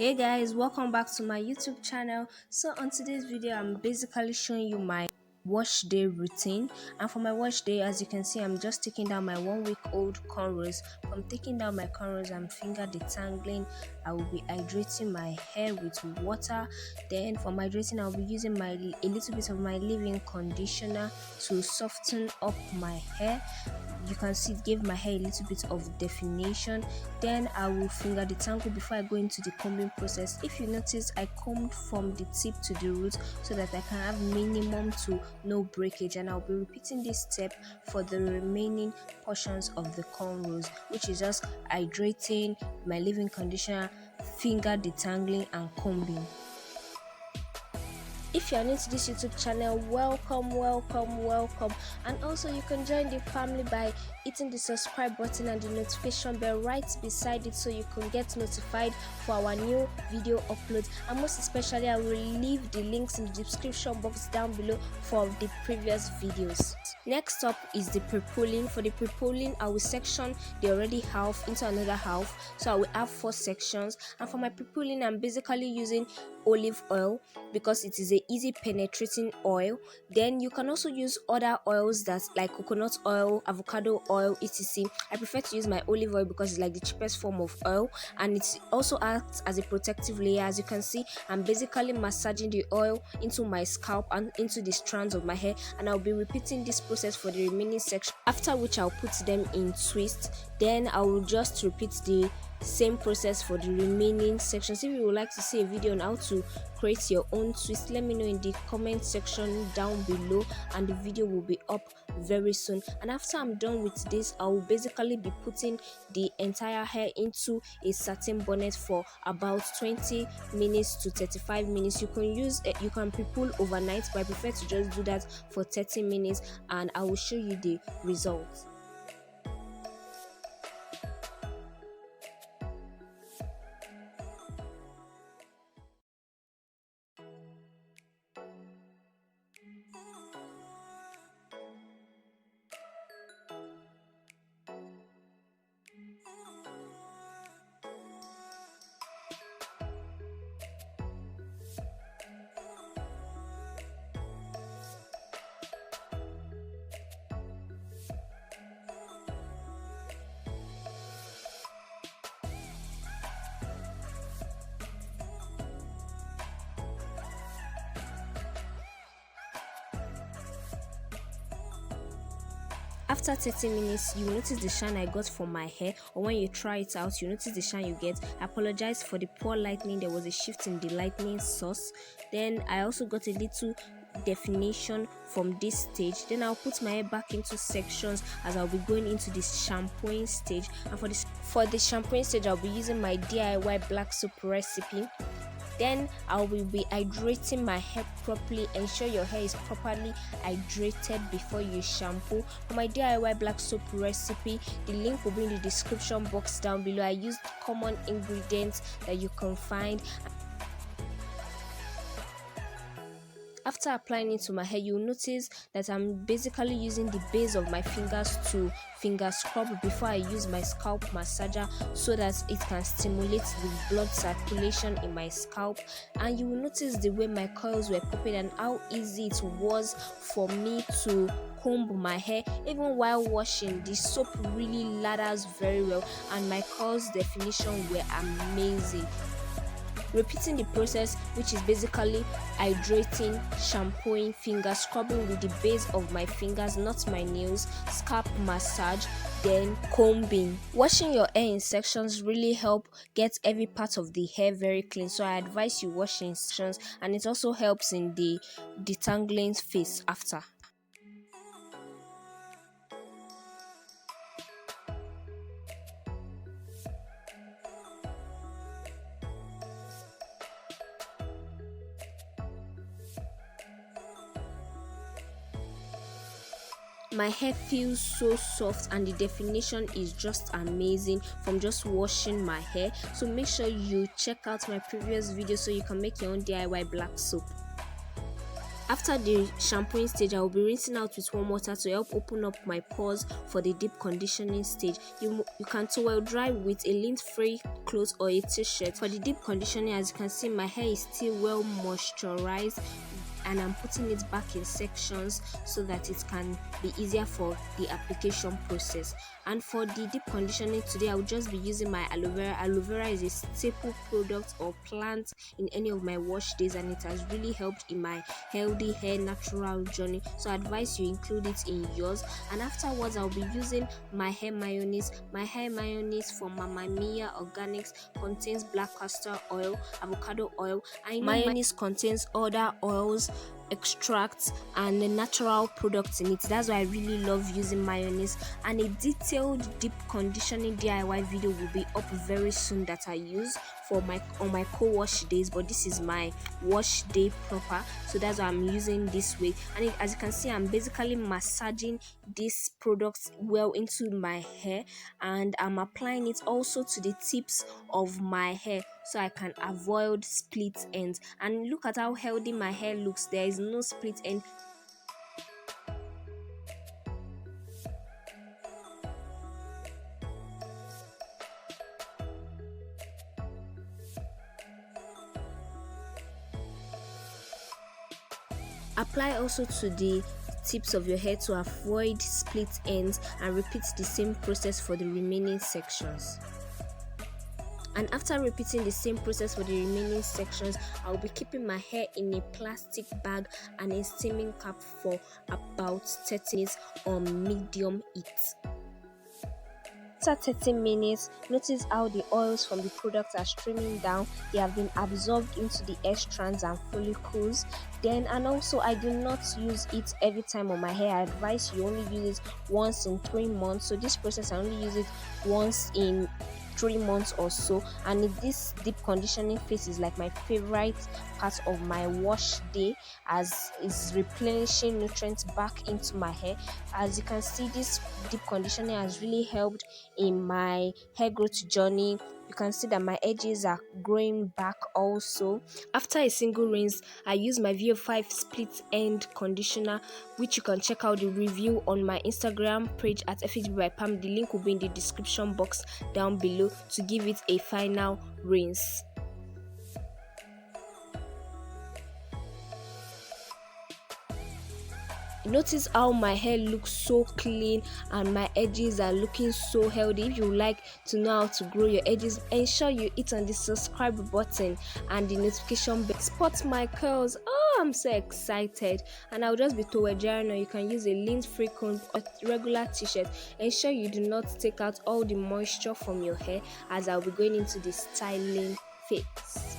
Hey guys, welcome back to my YouTube channel. So on today's video I'm basically showing you my wash day routine, and for my wash day, as you can see, I'm just taking down my 1 week old cornrows. From taking down my cornrows, I'm finger detangling. I will be hydrating my hair with water. Then for my hydrating, I'll be using a little bit of my leave-in conditioner to soften up my hair. You can see it gave my hair a little bit of definition. Then I will finger detangle before I go into the combing process. If you notice, I combed from the tip to the root so that I can have minimum to no breakage, and I'll be repeating this step for the remaining portions of the cornrows, which is just hydrating, my leave-in conditioner, finger detangling, and combing. If you are new to this YouTube channel, welcome, and also you can join the family by hitting the subscribe button and the notification bell right beside it so you can get notified for our new video uploads. And most especially, I will leave the links in the description box down below for the previous videos. Next up is the pre-pulling. For the pre-pulling, I will section the already half into another half, so I will have 4 sections. And for my pre-pulling, I'm basically using olive oil because it is a easy penetrating oil. Then you can also use other oils that's like coconut oil, avocado oil, etc. I prefer to use my olive oil because it's like the cheapest form of oil, and it also acts as a protective layer. As you can see, I'm basically massaging the oil into my scalp and into the strands of my hair, and I'll be repeating this process for the remaining section, after which I'll put them in twist. Then I will just repeat the same process for the remaining sections. If you would like to see a video on how to create your own twist, let me know in the comment section down below, and the video will be up very soon. And after I'm done with this, I will basically be putting the entire hair into a satin bonnet for about 20 minutes to 35 minutes. You can pre-pull overnight, but I prefer to just do that for 30 minutes, and I will show you the results. After 30 minutes, you notice the shine I got from my hair, or when you try it out, you notice the shine you get. I apologize for the poor lighting. There was a shift in the lighting source. Then I also got a little definition from this stage. Then I'll put my hair back into sections as I'll be going into this shampooing stage. And for the shampooing stage, I'll be using my DIY black soap recipe. Then I will be hydrating my hair properly. Ensure your hair is properly hydrated before you shampoo. For my DIY black soap recipe, the link will be in the description box down below. I used common ingredients that you can find. After applying it to my hair, you'll notice that I'm basically using the base of my fingers to finger scrub before I use my scalp massager so that it can stimulate the blood circulation in my scalp. And you will notice the way my curls were popping and how easy it was for me to comb my hair. Even while washing, the soap really lathers very well, and my curls definition were amazing. Repeating the process, which is basically hydrating, shampooing, finger scrubbing with the base of my fingers, not my nails, scalp massage, then combing. Washing your hair in sections really help get every part of the hair very clean, so I advise you wash in sections, and it also helps in the detangling phase after. My hair feels so soft, and the definition is just amazing from just washing my hair. So make sure you check out my previous video so you can make your own DIY black soap. After the shampooing stage, I will be rinsing out with warm water to help open up my pores for the deep conditioning stage. You can towel dry with a lint-free cloth or a t-shirt. For the deep conditioning, as you can see, my hair is still well moisturized, and I'm putting it back in sections so that it can be easier for the application process. And for the deep conditioning today, I will just be using my aloe vera. Aloe vera is a staple product or plant in any of my wash days, and it has really helped in my healthy hair natural journey, so I advise you include it in yours. And afterwards, I'll be using my hair mayonnaise. My hair mayonnaise from Mama Mia Organics contains black castor oil, avocado oil, and mayonnaise contains other oils, extracts, and the natural products in it. That's why I really love using mayonnaise. And a detailed deep conditioning DIY video will be up very soon that I use for my co-wash days, but this is my wash day proper, so that's why I'm using this way. And as you can see, I'm basically massaging these products well into my hair, and I'm applying it also to the tips of my hair so I can avoid split ends. And look at how healthy my hair looks. There is no split end. Apply also to the tips of your hair to avoid split ends, and repeat the same process for the remaining sections. And after repeating the same process for the remaining sections, I'll be keeping my hair in a plastic bag and a steaming cap for about 30 minutes on medium heat. After 30 minutes, notice how the oils from the products are streaming down. They have been absorbed into the hair strands and follicles. And also, I do not use it every time on my hair. I advise you only use it once in 3 months. So this process, I only use it once in 3 months or so. And this deep conditioning phase is like my favorite part of my wash day, as is replenishing nutrients back into my hair. As you can see, this deep conditioning has really helped in my hair growth journey. You can see that my edges are growing back also. After a single rinse, I use my VO5 split end conditioner, which you can check out the review on my Instagram page at theFHBBYPAM. The link will be in the description box down below to give it a final rinse. Notice how my hair looks so clean and my edges are looking so healthy. If you like to know how to grow your edges, ensure you hit on the subscribe button and the notification bell. Spot my curls. Oh, I'm so excited. And I'll just be towel drying, or you can use a lint-free regular t-shirt. Ensure you do not take out all the moisture from your hair, as I'll be going into the styling phase.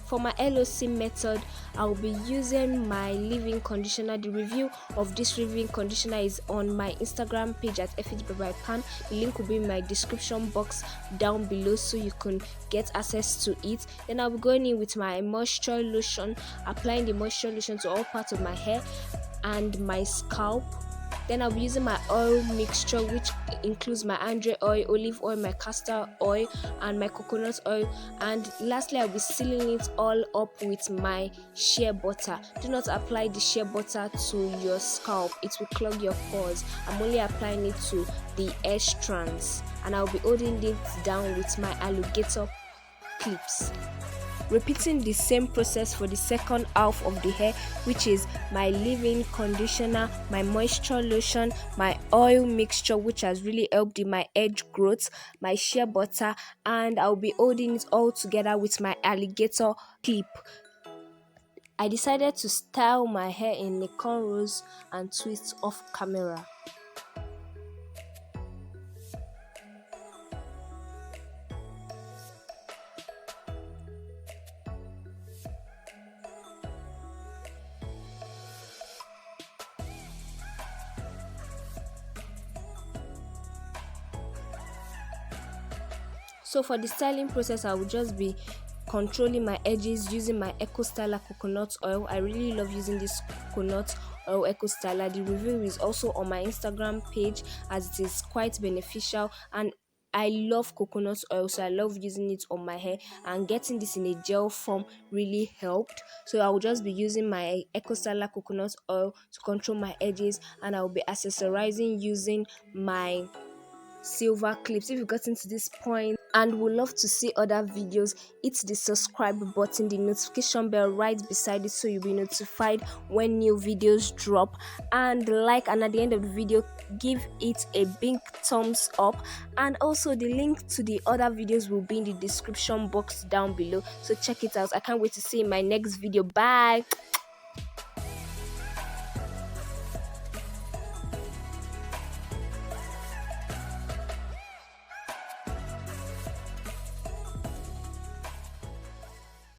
For my LOC method, I'll be using my leave-in conditioner. The review of this leave-in conditioner is on my Instagram page at theFHBBYPAM. The link will be in my description box down below so you can get access to it. Then I'll be going in with my moisture lotion, applying the moisture lotion to all parts of my hair and my scalp. Then I'll be using my oil mixture, which includes my andre oil, olive oil, my castor oil, and my coconut oil. And lastly, I'll be sealing it all up with my shea butter. Do not apply the shea butter to your scalp, it will clog your pores. I'm only applying it to the hair strands, and I'll be holding it down with my alligator clips. Repeating the same process for the second half of the hair, which is my leave-in conditioner, my moisture lotion, my oil mixture, which has really helped in my edge growth, my shea butter, and I'll be holding it all together with my alligator clip. I decided to style my hair in the cornrows and twists off camera. So for the styling process, I will just be controlling my edges using my Eco Styler coconut oil. I really love using this coconut oil Eco Styler. The review is also on my Instagram page, as it is quite beneficial, and I love coconut oil, so I love using it on my hair, and getting this in a gel form really helped. So I will just be using my Ecosala coconut oil to control my edges, and I will be accessorizing using my silver clips. If you got into this point and would love to see other videos, hit the subscribe button, the notification bell right beside it, so you'll be notified when new videos drop, and like, and at the end of the video give it a big thumbs up. And also the link to the other videos will be in the description box down below, so check it out. I can't wait to see you in my next video. Bye.